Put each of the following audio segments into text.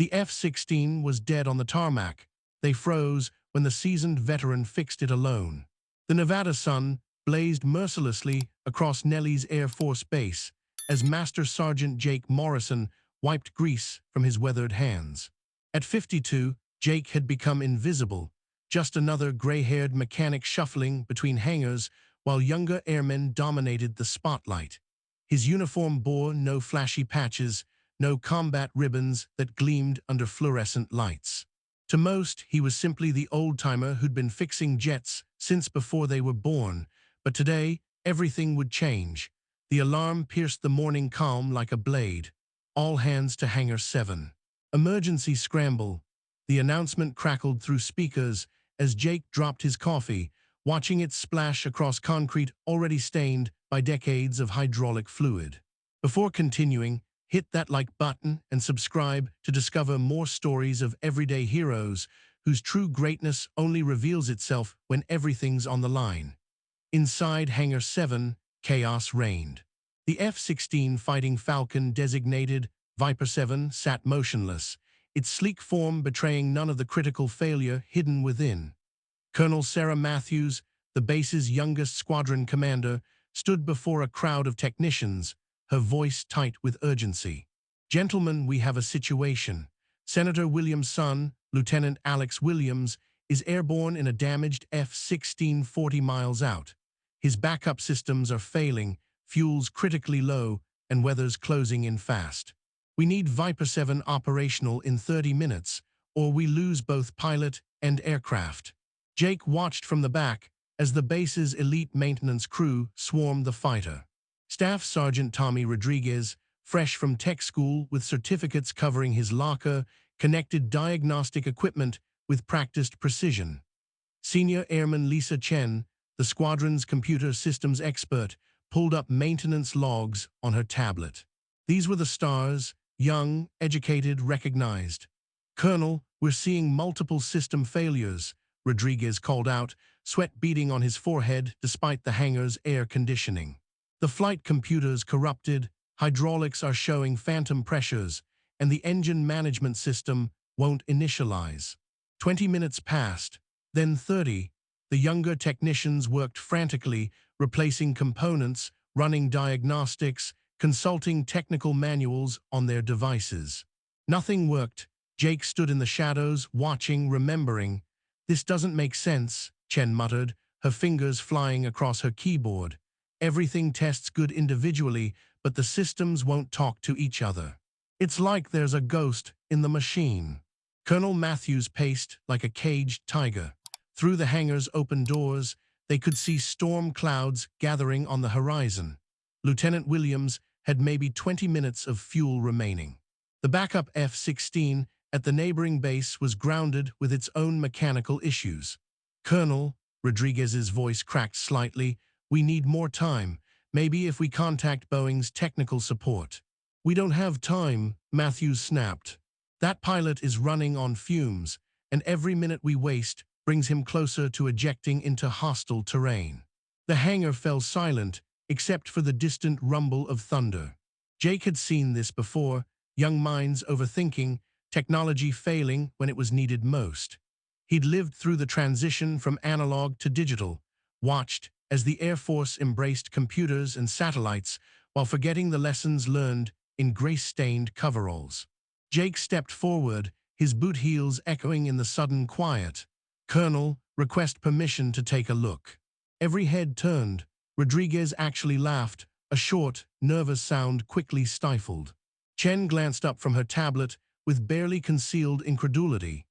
The F-16 was dead on the tarmac. They froze when the seasoned veteran fixed it alone. The Nevada sun blazed mercilessly across Nelly's Air Force Base as Master Sergeant Jake Morrison wiped grease from his weathered hands. At 52, Jake had become invisible, just another gray-haired mechanic shuffling between hangars while younger airmen dominated the spotlight. His uniform bore no flashy patches, no combat ribbons that gleamed under fluorescent lights. To most, he was simply the old-timer who'd been fixing jets since before they were born, but today, everything would change. The alarm pierced the morning calm like a blade. All hands to Hangar 7. Emergency scramble. The announcement crackled through speakers as Jake dropped his coffee, watching it splash across concrete already stained by decades of hydraulic fluid. Before continuing, hit that like button and subscribe to discover more stories of everyday heroes whose true greatness only reveals itself when everything's on the line. Inside Hangar 7, chaos reigned. The F-16 Fighting Falcon designated Viper 7 sat motionless, its sleek form betraying none of the critical failure hidden within. Colonel Sarah Matthews, the base's youngest squadron commander, stood before a crowd of technicians, her voice tight with urgency. "Gentlemen, we have a situation. Senator Williams' son, Lieutenant Alex Williams, is airborne in a damaged F-16 40 miles out. His backup systems are failing, fuel's critically low, and weather's closing in fast. We need Viper 7 operational in 30 minutes, or we lose both pilot and aircraft." Jake watched from the back as the base's elite maintenance crew swarmed the fighter. Staff Sergeant Tommy Rodriguez, fresh from tech school with certificates covering his locker, connected diagnostic equipment with practiced precision. Senior Airman Lisa Chen, the squadron's computer systems expert, pulled up maintenance logs on her tablet. These were the stars, young, educated, recognized. "Colonel, we're seeing multiple system failures," Rodriguez called out, sweat beading on his forehead despite the hangar's air conditioning. "The flight computer's corrupted, hydraulics are showing phantom pressures, and the engine management system won't initialize." 20 minutes passed, then 30. The younger technicians worked frantically, replacing components, running diagnostics, consulting technical manuals on their devices. Nothing worked. Jake stood in the shadows, watching, remembering. "This doesn't make sense," Chen muttered, her fingers flying across her keyboard. "Everything tests good individually, but the systems won't talk to each other. It's like there's a ghost in the machine." Colonel Matthews paced like a caged tiger. Through the hangar's open doors, they could see storm clouds gathering on the horizon. Lieutenant Williams had maybe 20 minutes of fuel remaining. The backup F-16 at the neighboring base was grounded with its own mechanical issues. "Colonel," Rodriguez's voice cracked slightly, "we need more time. Maybe if we contact Boeing's technical support." "We don't have time," Matthews snapped. "That pilot is running on fumes, and every minute we waste brings him closer to ejecting into hostile terrain." The hangar fell silent, except for the distant rumble of thunder. Jake had seen this before, young minds overthinking, technology failing when it was needed most. He'd lived through the transition from analog to digital, watched as the Air Force embraced computers and satellites while forgetting the lessons learned in grace-stained coveralls. Jake stepped forward, his boot heels echoing in the sudden quiet. "Colonel, request permission to take a look." Every head turned. Rodriguez actually laughed, a short, nervous sound quickly stifled. Chen glanced up from her tablet with barely concealed incredulity.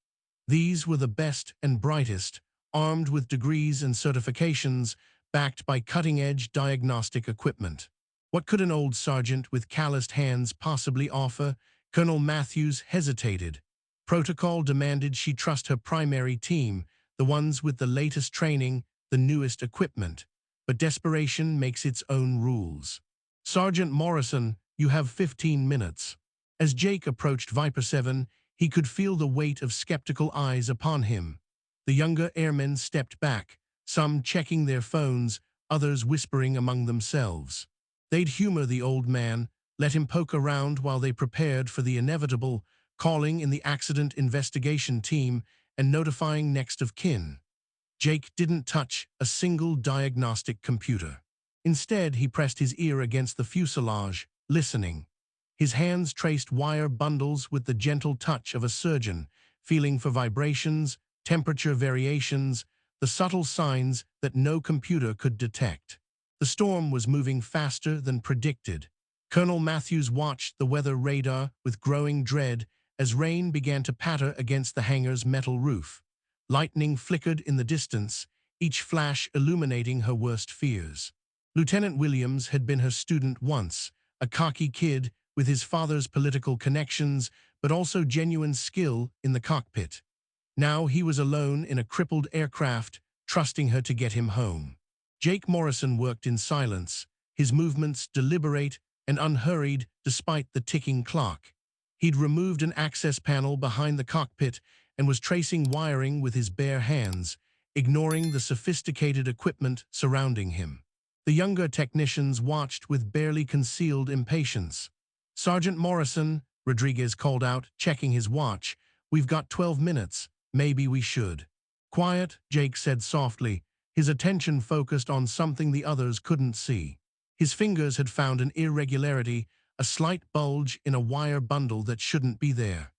These were the best and brightest, armed with degrees and certifications, backed by cutting-edge diagnostic equipment. What could an old sergeant with calloused hands possibly offer? Colonel Matthews hesitated. Protocol demanded she trust her primary team, the ones with the latest training, the newest equipment. But desperation makes its own rules. "Sergeant Morrison, you have 15 minutes. As Jake approached Viper 7, he could feel the weight of skeptical eyes upon him. The younger airmen stepped back, some checking their phones, others whispering among themselves. They'd humor the old man, let him poke around while they prepared for the inevitable, calling in the accident investigation team and notifying next of kin. Jake didn't touch a single diagnostic computer. Instead, he pressed his ear against the fuselage, listening. His hands traced wire bundles with the gentle touch of a surgeon, feeling for vibrations, temperature variations, the subtle signs that no computer could detect. The storm was moving faster than predicted. Colonel Matthews watched the weather radar with growing dread as rain began to patter against the hangar's metal roof. Lightning flickered in the distance, each flash illuminating her worst fears. Lieutenant Williams had been her student once, a cocky kid with his father's political connections, but also genuine skill in the cockpit. Now he was alone in a crippled aircraft, trusting her to get him home. Jake Morrison worked in silence, his movements deliberate and unhurried despite the ticking clock. He'd removed an access panel behind the cockpit and was tracing wiring with his bare hands, ignoring the sophisticated equipment surrounding him. The younger technicians watched with barely concealed impatience. "Sergeant Morrison," Rodriguez called out, checking his watch, "we've got 12 minutes. Maybe we should." "Quiet," Jake said softly, his attention focused on something the others couldn't see. His fingers had found an irregularity, a slight bulge in a wire bundle that shouldn't be there.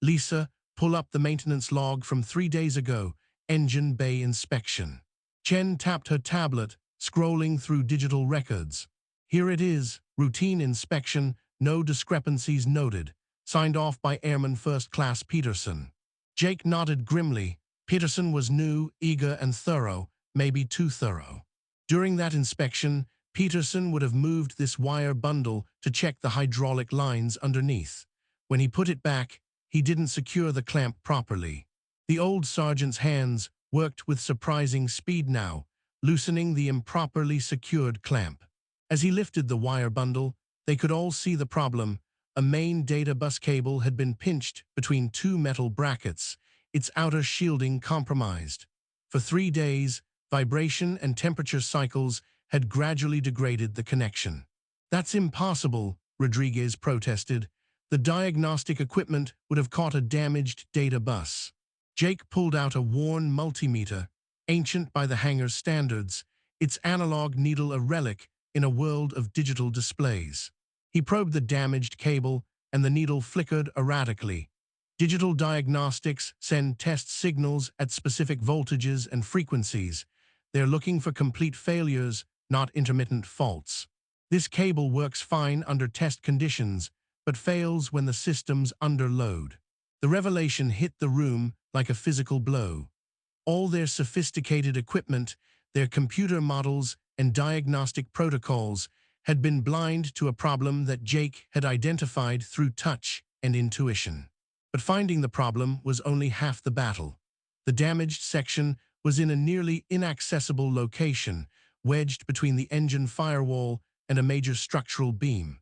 "Lisa, pull up the maintenance log from 3 days ago, engine bay inspection." Chen tapped her tablet, scrolling through digital records. "Here it is, routine inspection, no discrepancies noted, signed off by Airman First Class Peterson." Jake nodded grimly. Peterson was new, eager, and thorough, maybe too thorough. During that inspection, Peterson would have moved this wire bundle to check the hydraulic lines underneath. When he put it back, he didn't secure the clamp properly. The old sergeant's hands worked with surprising speed now, loosening the improperly secured clamp. As he lifted the wire bundle, they could all see the problem. A main data bus cable had been pinched between two metal brackets, its outer shielding compromised. For 3 days, vibration and temperature cycles had gradually degraded the connection. "That's impossible," Rodriguez protested. "The diagnostic equipment would have caught a damaged data bus." Jake pulled out a worn multimeter, ancient by the hangar's standards, its analog needle a relic in a world of digital displays. He probed the damaged cable, and the needle flickered erratically. Digital diagnostics send test signals at specific voltages and frequencies. They're looking for complete failures, not intermittent faults. This cable works fine under test conditions, but fails when the system's under load. The revelation hit the room like a physical blow. All their sophisticated equipment, their computer models and diagnostic protocols had been blind to a problem that Jake had identified through touch and intuition. But finding the problem was only half the battle. The damaged section was in a nearly inaccessible location, wedged between the engine firewall and a major structural beam.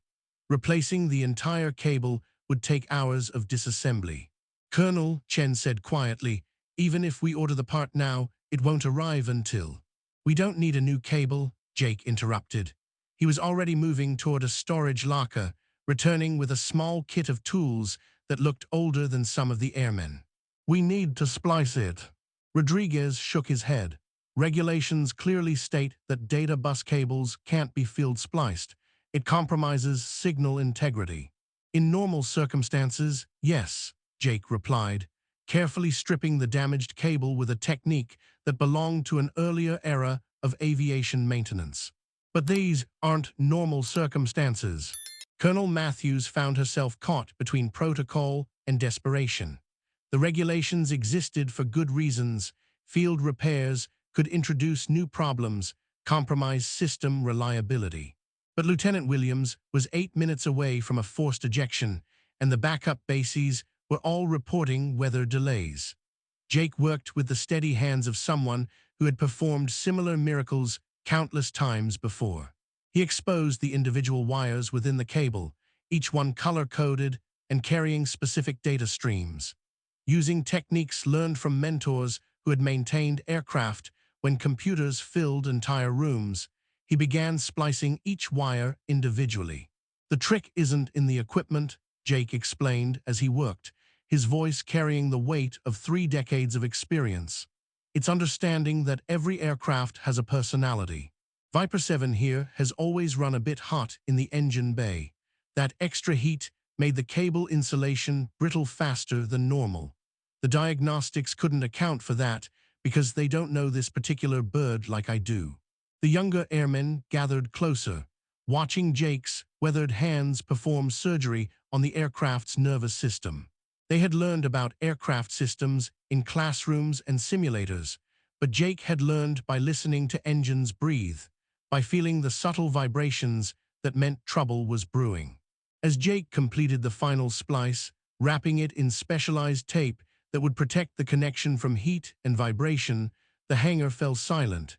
Replacing the entire cable would take hours of disassembly. "Colonel," Chen said quietly, "even if we order the part now, it won't arrive until—" "We don't need a new cable," Jake interrupted. He was already moving toward a storage locker, returning with a small kit of tools that looked older than some of the airmen. "We need to splice it." Rodriguez shook his head. "Regulations clearly state that data bus cables can't be field spliced. It compromises signal integrity." "In normal circumstances, yes," Jake replied, carefully stripping the damaged cable with a technique that belonged to an earlier era of aviation maintenance. "But these aren't normal circumstances." Colonel Matthews found herself caught between protocol and desperation. The regulations existed for good reasons. Field repairs could introduce new problems, compromise system reliability. But Lieutenant Williams was 8 minutes away from a forced ejection, and the backup bases were all reporting weather delays. Jake worked with the steady hands of someone who had performed similar miracles countless times before. He exposed the individual wires within the cable, each one color-coded and carrying specific data streams. Using techniques learned from mentors who had maintained aircraft when computers filled entire rooms, he began splicing each wire individually. "The trick isn't in the equipment," Jake explained as he worked. his voice carrying the weight of 3 decades of experience. It's understanding that every aircraft has a personality. Viper 7 here has always run a bit hot in the engine bay. That extra heat made the cable insulation brittle faster than normal. The diagnostics couldn't account for that because they don't know this particular bird like I do. The younger airmen gathered closer, watching Jake's weathered hands perform surgery on the aircraft's nervous system. They had learned about aircraft systems in classrooms and simulators, but Jake had learned by listening to engines breathe, by feeling the subtle vibrations that meant trouble was brewing. As Jake completed the final splice, wrapping it in specialized tape that would protect the connection from heat and vibration, the hangar fell silent.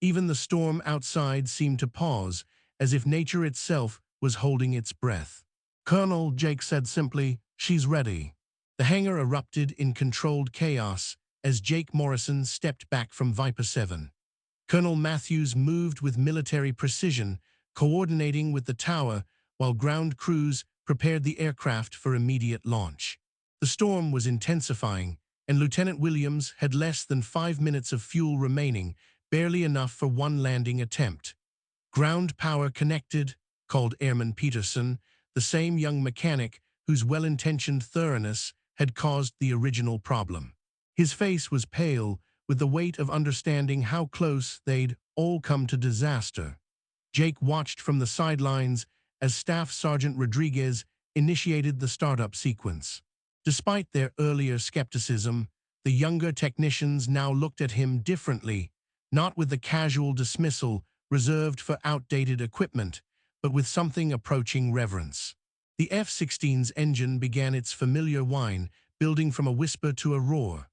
Even the storm outside seemed to pause, as if nature itself was holding its breath. "Colonel," Jake said simply, "she's ready." The hangar erupted in controlled chaos as Jake Morrison stepped back from Viper 7. Colonel Matthews moved with military precision, coordinating with the tower while ground crews prepared the aircraft for immediate launch. The storm was intensifying, and Lieutenant Williams had less than 5 minutes of fuel remaining, barely enough for one landing attempt. "Ground power connected," called Airman Peterson, the same young mechanic whose well-intentioned thoroughness had caused the original problem. His face was pale, with the weight of understanding how close they'd all come to disaster. Jake watched from the sidelines as Staff Sergeant Rodriguez initiated the startup sequence. Despite their earlier skepticism, the younger technicians now looked at him differently, not with the casual dismissal reserved for outdated equipment, but with something approaching reverence. The F-16's engine began its familiar whine, building from a whisper to a roar.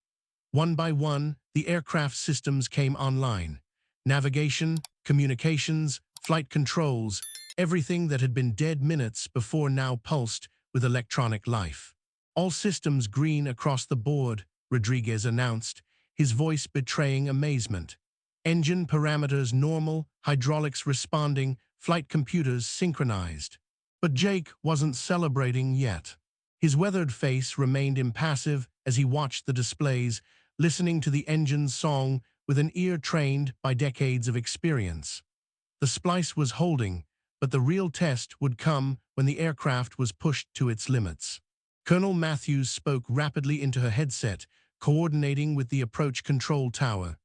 One by one, the aircraft systems came online. Navigation, communications, flight controls, everything that had been dead minutes before now pulsed with electronic life. "All systems green across the board," Rodriguez announced, his voice betraying amazement. "Engine parameters normal, hydraulics responding, flight computers synchronized." But Jake wasn't celebrating yet. His weathered face remained impassive as he watched the displays, listening to the engine's song with an ear trained by decades of experience. The splice was holding, but the real test would come when the aircraft was pushed to its limits. Colonel Matthews spoke rapidly into her headset, coordinating with the approach control tower.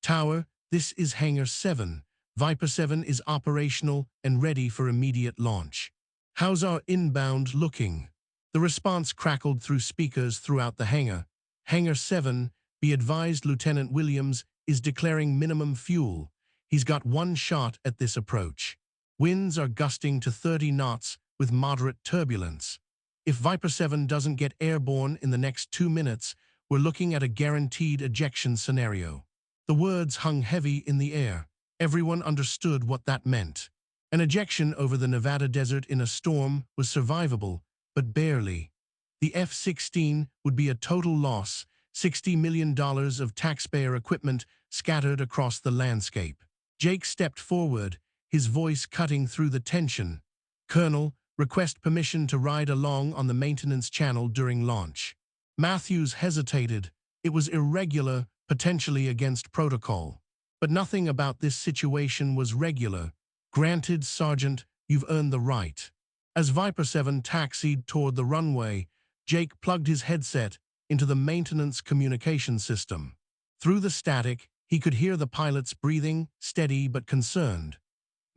"Tower, this is Hangar 7. Viper 7 is operational and ready for immediate launch. How's our inbound looking?" The response crackled through speakers throughout the hangar. "Hangar 7, be advised Lieutenant Williams is declaring minimum fuel. He's got one shot at this approach. Winds are gusting to 30 knots with moderate turbulence. If Viper 7 doesn't get airborne in the next 2 minutes, we're looking at a guaranteed ejection scenario." The words hung heavy in the air. Everyone understood what that meant. An ejection over the Nevada desert in a storm was survivable, but barely. The F-16 would be a total loss, $60 million of taxpayer equipment scattered across the landscape. Jake stepped forward, his voice cutting through the tension. "Colonel, request permission to ride along on the maintenance channel during launch." Matthews hesitated. It was irregular, potentially against protocol. But nothing about this situation was regular. "Granted, Sergeant, you've earned the right." As Viper 7 taxied toward the runway, Jake plugged his headset into the maintenance communication system. Through the static, he could hear the pilots breathing, steady but concerned.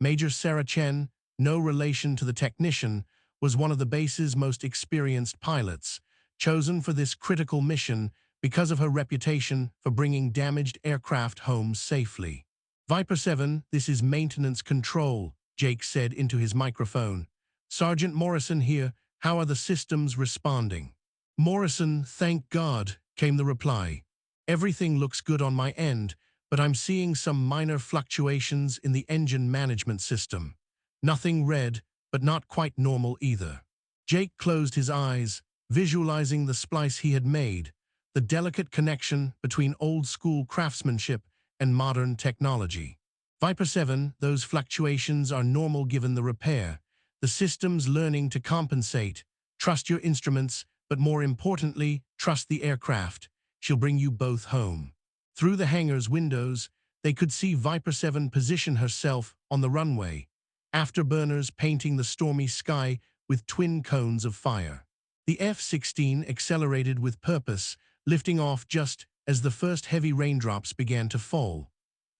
Major Sarah Chen, no relation to the technician, was one of the base's most experienced pilots, chosen for this critical mission because of her reputation for bringing damaged aircraft home safely. "Viper 7, this is maintenance control," Jake said into his microphone. "Sergeant Morrison here. How are the systems responding?" "Morrison, thank God," came the reply. "Everything looks good on my end, but I'm seeing some minor fluctuations in the engine management system. Nothing red, but not quite normal either." Jake closed his eyes, visualizing the splice he had made, the delicate connection between old-school craftsmanship and modern technology. "Viper 7, those fluctuations are normal given the repair. The system's learning to compensate. Trust your instruments, but more importantly, trust the aircraft. She'll bring you both home. Through the hangar's windows, they could see Viper 7 position herself on the runway, afterburners painting the stormy sky with twin cones of fire. The F-16 accelerated with purpose, lifting off just as the first heavy raindrops began to fall.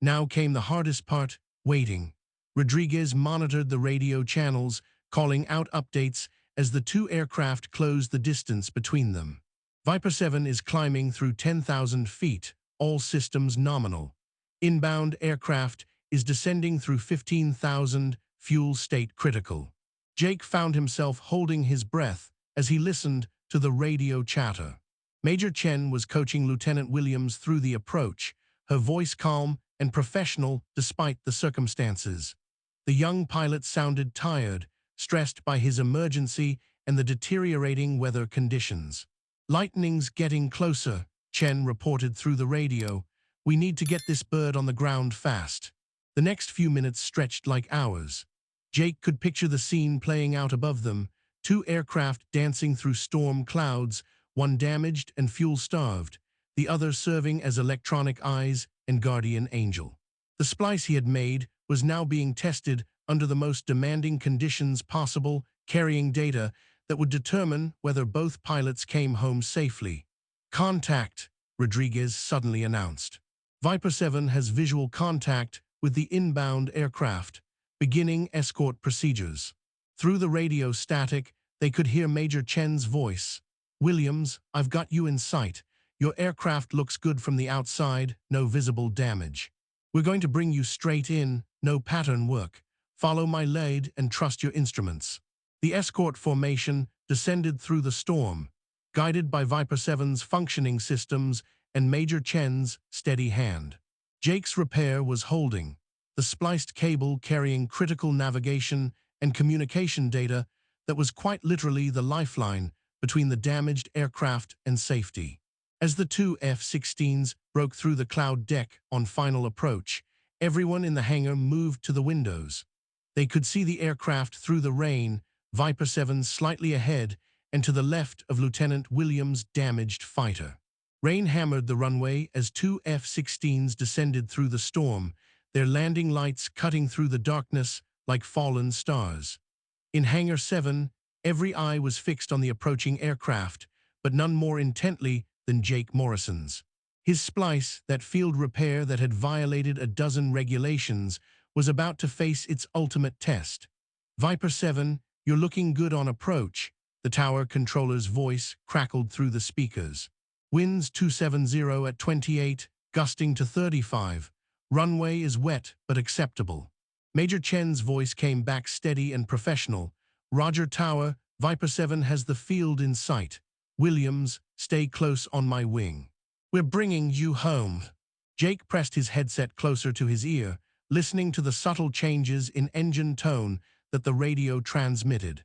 Now came the hardest part, waiting. Rodriguez monitored the radio channels, calling out updates as the two aircraft closed the distance between them. Viper 7 is climbing through 10,000 feet, all systems nominal. Inbound aircraft is descending through 15,000, fuel state critical. Jake found himself holding his breath as he listened to the radio chatter. Major Chen was coaching Lieutenant Williams through the approach, her voice calm and professional despite the circumstances. The young pilot sounded tired, stressed by his emergency and the deteriorating weather conditions. "Lightning's getting closer," Chen reported through the radio. "We need to get this bird on the ground fast." The next few minutes stretched like hours. Jake could picture the scene playing out above them, two aircraft dancing through storm clouds, one damaged and fuel-starved, the other serving as electronic eyes and guardian angel. The splice he had made was now being tested under the most demanding conditions possible, carrying data that would determine whether both pilots came home safely. "Contact," Rodriguez suddenly announced. Viper 7 has visual contact with the inbound aircraft, beginning escort procedures. Through the radio static, they could hear Major Chen's voice. "Williams, I've got you in sight. Your aircraft looks good from the outside, no visible damage. We're going to bring you straight in, no pattern work. Follow my lead and trust your instruments." The escort formation descended through the storm, guided by Viper 7's functioning systems and Major Chen's steady hand. Jake's repair was holding, the spliced cable carrying critical navigation and communication data that was quite literally the lifeline between the damaged aircraft and safety. As the two F-16s broke through the cloud deck on final approach, everyone in the hangar moved to the windows. They could see the aircraft through the rain, Viper 7 slightly ahead and to the left of Lieutenant Williams' damaged fighter. Rain hammered the runway as two F-16s descended through the storm, their landing lights cutting through the darkness like fallen stars. In Hangar 7, every eye was fixed on the approaching aircraft, but none more intently than Jake Morrison's. His splice, that field repair that had violated a dozen regulations, was about to face its ultimate test. "Viper 7, you're looking good on approach," the tower controller's voice crackled through the speakers. "Winds 270 at 28, gusting to 35. Runway is wet but acceptable." Major Chen's voice came back steady and professional. "Roger Tower, Viper 7 has the field in sight. Williams, stay close on my wing. We're bringing you home." Jake pressed his headset closer to his ear, listening to the subtle changes in engine tone that the radio transmitted.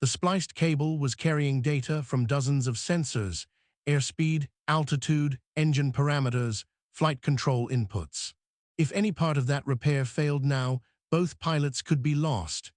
The spliced cable was carrying data from dozens of sensors: airspeed, altitude, engine parameters, flight control inputs. If any part of that repair failed now, both pilots could be lost.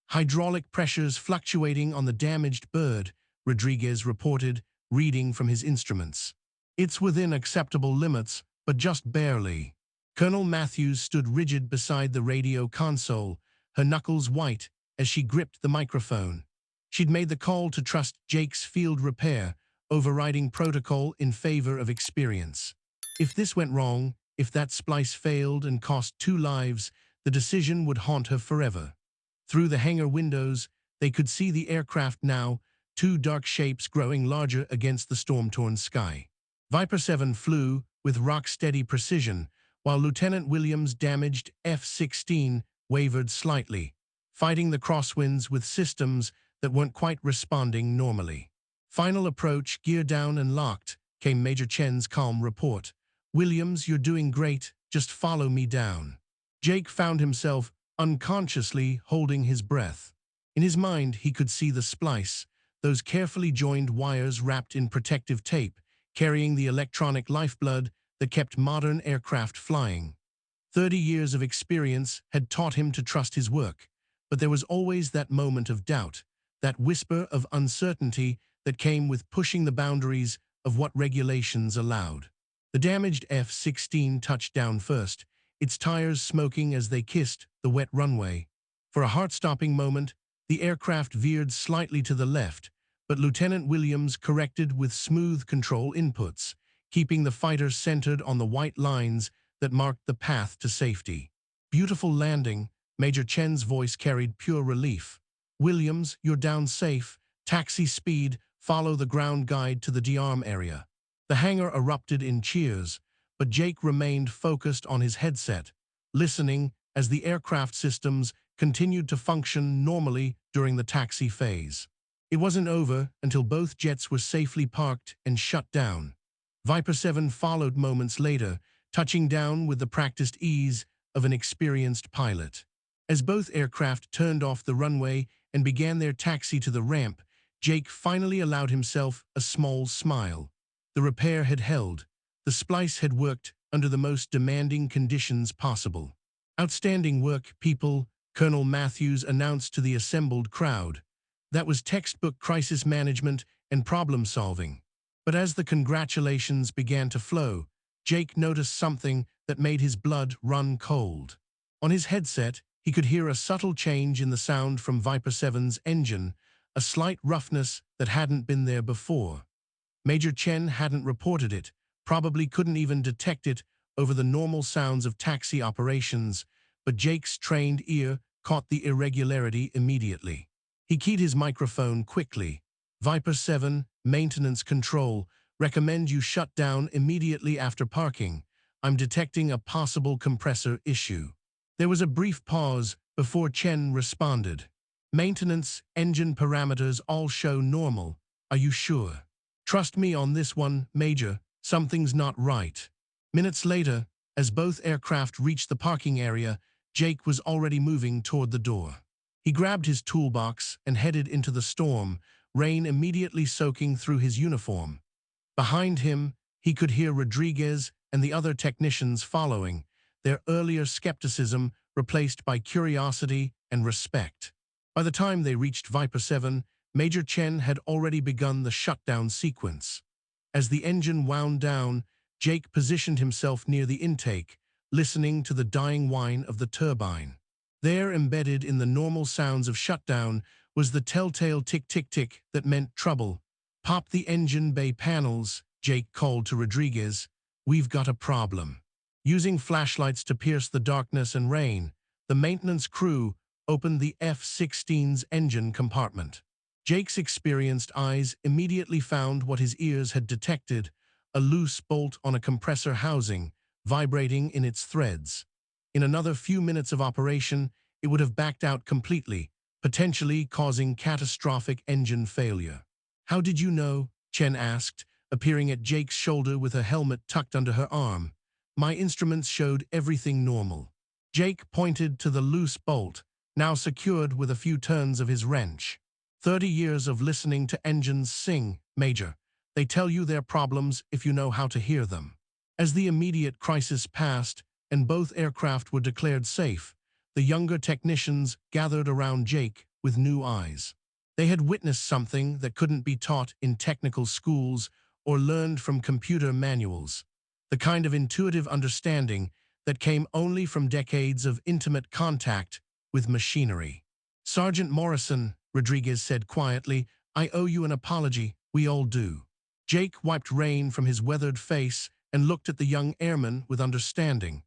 "Hydraulic pressures fluctuating on the damaged bird," Rodriguez reported, reading from his instruments. "It's within acceptable limits, but just barely." Colonel Matthews stood rigid beside the radio console, her knuckles white as she gripped the microphone. She'd made the call to trust Jake's field repair, overriding protocol in favor of experience. If this went wrong, if that splice failed and cost 2 lives, the decision would haunt her forever. Through the hangar windows, they could see the aircraft now, 2 dark shapes growing larger against the storm-torn sky. Viper 7 flew with rock-steady precision, while Lieutenant Williams' damaged F-16 wavered slightly, fighting the crosswinds with systems that weren't quite responding normally. "Final approach, gear down and locked," came Major Chen's calm report. "Williams, you're doing great, just follow me down." Jake found himself unconsciously holding his breath. In his mind, he could see the splice, those carefully joined wires wrapped in protective tape, carrying the electronic lifeblood that kept modern aircraft flying. 30 years of experience had taught him to trust his work, but there was always that moment of doubt, that whisper of uncertainty that came with pushing the boundaries of what regulations allowed. The damaged F-16 touched down first, its tires smoking as they kissed the wet runway. For a heart-stopping moment, the aircraft veered slightly to the left, but Lieutenant Williams corrected with smooth control inputs, keeping the fighter centered on the white lines that marked the path to safety. "Beautiful landing," Major Chen's voice carried pure relief. "Williams, you're down safe. Taxi speed, follow the ground guide to the de-arm area." The hangar erupted in cheers, but Jake remained focused on his headset, listening as the aircraft systems continued to function normally during the taxi phase. It wasn't over until both jets were safely parked and shut down. Viper 7 followed moments later, touching down with the practiced ease of an experienced pilot. As both aircraft turned off the runway and began their taxi to the ramp, Jake finally allowed himself a small smile. The repair had held. The splice had worked under the most demanding conditions possible. "Outstanding work, people," Colonel Matthews announced to the assembled crowd. That was textbook crisis management and problem-solving. But as the congratulations began to flow, Jake noticed something that made his blood run cold. On his headset, he could hear a subtle change in the sound from Viper 7's engine, a slight roughness that hadn't been there before. Major Chen hadn't reported it, probably couldn't even detect it over the normal sounds of taxi operations, but Jake's trained ear caught the irregularity immediately. He keyed his microphone quickly. "Viper 7, maintenance control. Recommend you shut down immediately after parking. I'm detecting a possible compressor issue." There was a brief pause before Chen responded. "Maintenance, engine parameters all show normal. Are you sure?" "Trust me on this one, Major. Something's not right." Minutes later, as both aircraft reached the parking area, Jake was already moving toward the door. He grabbed his toolbox and headed into the storm, rain immediately soaking through his uniform. Behind him, he could hear Rodriguez and the other technicians following, their earlier skepticism replaced by curiosity and respect. By the time they reached Viper 7, Major Chen had already begun the shutdown sequence. As the engine wound down, Jake positioned himself near the intake, listening to the dying whine of the turbine. There, embedded in the normal sounds of shutdown, was the telltale tick-tick-tick that meant trouble. "Pop the engine bay panels," Jake called to Rodriguez. "We've got a problem." Using flashlights to pierce the darkness and rain, the maintenance crew opened the F-16's engine compartment. Jake's experienced eyes immediately found what his ears had detected, a loose bolt on a compressor housing, vibrating in its threads. In another few minutes of operation, it would have backed out completely, potentially causing catastrophic engine failure. "How did you know?" Chen asked, appearing at Jake's shoulder with her helmet tucked under her arm. "My instruments showed everything normal." Jake pointed to the loose bolt, now secured with a few turns of his wrench. 30 years of listening to engines sing, Major. They tell you their problems if you know how to hear them." As the immediate crisis passed and both aircraft were declared safe, the younger technicians gathered around Jake with new eyes. They had witnessed something that couldn't be taught in technical schools or learned from computer manuals. The kind of intuitive understanding that came only from decades of intimate contact with machinery. "Sergeant Morrison," Rodriguez said quietly, "I owe you an apology. We all do." Jake wiped rain from his weathered face and looked at the young airman with understanding.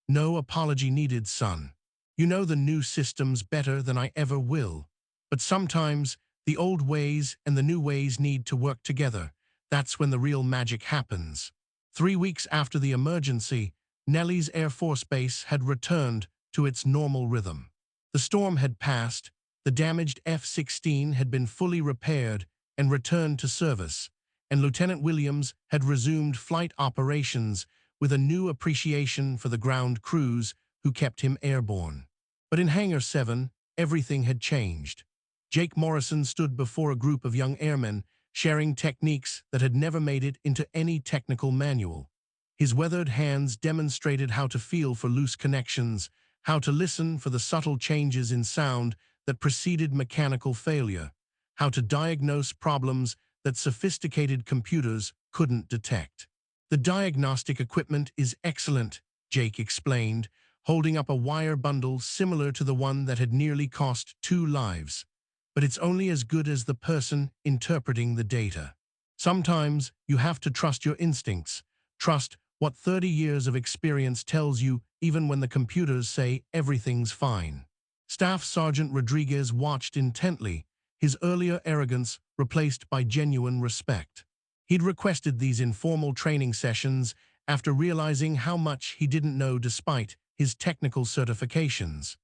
"No apology needed, son. You know the new systems better than I ever will. But sometimes the old ways and the new ways need to work together. That's when the real magic happens." 3 weeks after the emergency, Nellis Air Force Base had returned to its normal rhythm. The storm had passed, the damaged F-16 had been fully repaired and returned to service, and Lieutenant Williams had resumed flight operations with a new appreciation for the ground crews who kept him airborne. But in Hangar 7, everything had changed. Jake Morrison stood before a group of young airmen, sharing techniques that had never made it into any technical manual. His weathered hands demonstrated how to feel for loose connections, how to listen for the subtle changes in sound that preceded mechanical failure, how to diagnose problems that sophisticated computers couldn't detect. The diagnostic equipment is excellent, Jake explained, holding up a wire bundle similar to the one that had nearly cost 2 lives. But it's only as good as the person interpreting the data. Sometimes you have to trust your instincts, trust what 30 years of experience tells you even when the computers say everything's fine. Staff Sergeant Rodriguez watched intently, his earlier arrogance replaced by genuine respect. He'd requested these informal training sessions after realizing how much he didn't know despite his technical certifications.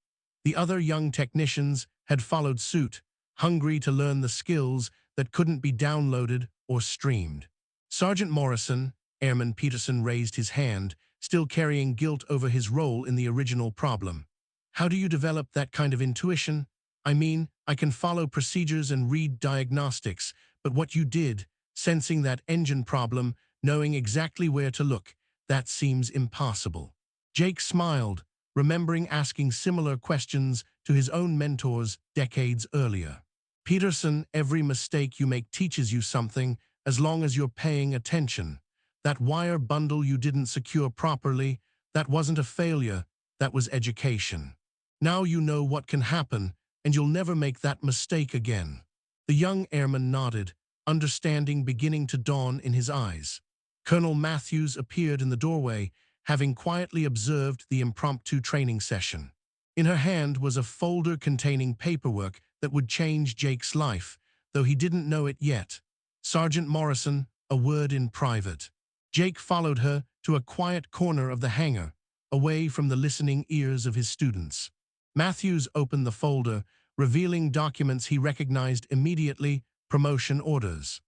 The other young technicians had followed suit, hungry to learn the skills that couldn't be downloaded or streamed. Sergeant Morrison, Airman Peterson raised his hand, still carrying guilt over his role in the original problem. How do you develop that kind of intuition? I mean, I can follow procedures and read diagnostics, but what you did, sensing that engine problem, knowing exactly where to look, that seems impossible. Jake smiled, remembering asking similar questions to his own mentors decades earlier. Peterson, every mistake you make teaches you something as long as you're paying attention. That wire bundle you didn't secure properly, that wasn't a failure, that was education. Now you know what can happen, and you'll never make that mistake again. The young airman nodded, understanding beginning to dawn in his eyes. Colonel Matthews appeared in the doorway, having quietly observed the impromptu training session. In her hand was a folder containing paperwork that would change Jake's life, though he didn't know it yet. Sergeant Morrison, a word in private. Jake followed her to a quiet corner of the hangar, away from the listening ears of his students. Matthews opened the folder, revealing documents he recognized immediately: promotion orders.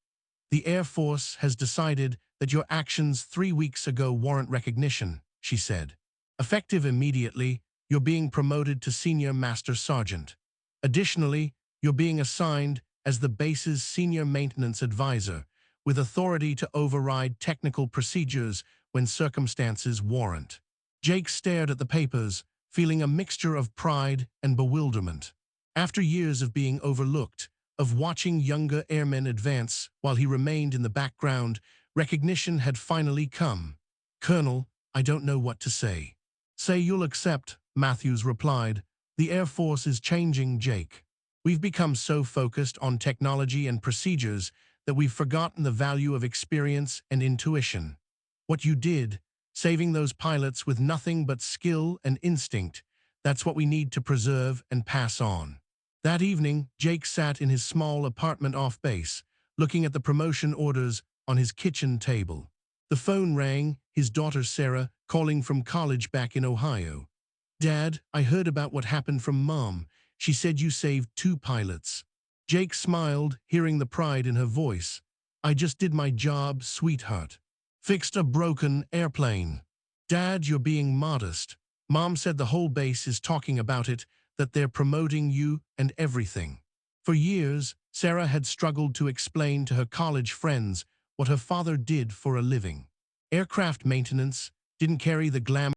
The Air Force has decided that your actions 3 weeks ago warrant recognition, she said. Effective immediately, you're being promoted to Senior Master Sergeant. Additionally, you're being assigned as the base's Senior Maintenance Advisor, with authority to override technical procedures when circumstances warrant. Jake stared at the papers, feeling a mixture of pride and bewilderment. After years of being overlooked, of watching younger airmen advance while he remained in the background, recognition had finally come. Colonel, I don't know what to say. Say you'll accept, Matthews replied. The Air Force is changing, Jake. We've become so focused on technology and procedures that we've forgotten the value of experience and intuition. What you did, saving those pilots with nothing but skill and instinct, that's what we need to preserve and pass on. That evening, Jake sat in his small apartment off base, looking at the promotion orders on his kitchen table. The phone rang, his daughter Sarah calling from college back in Ohio. Dad, I heard about what happened from Mom. She said you saved 2 pilots. Jake smiled, hearing the pride in her voice. I just did my job, sweetheart. Fixed a broken airplane. Dad, you're being modest. Mom said the whole base is talking about it, that they're promoting you and everything. For years, Sarah had struggled to explain to her college friends what her father did for a living. Aircraft maintenance didn't carry the glamour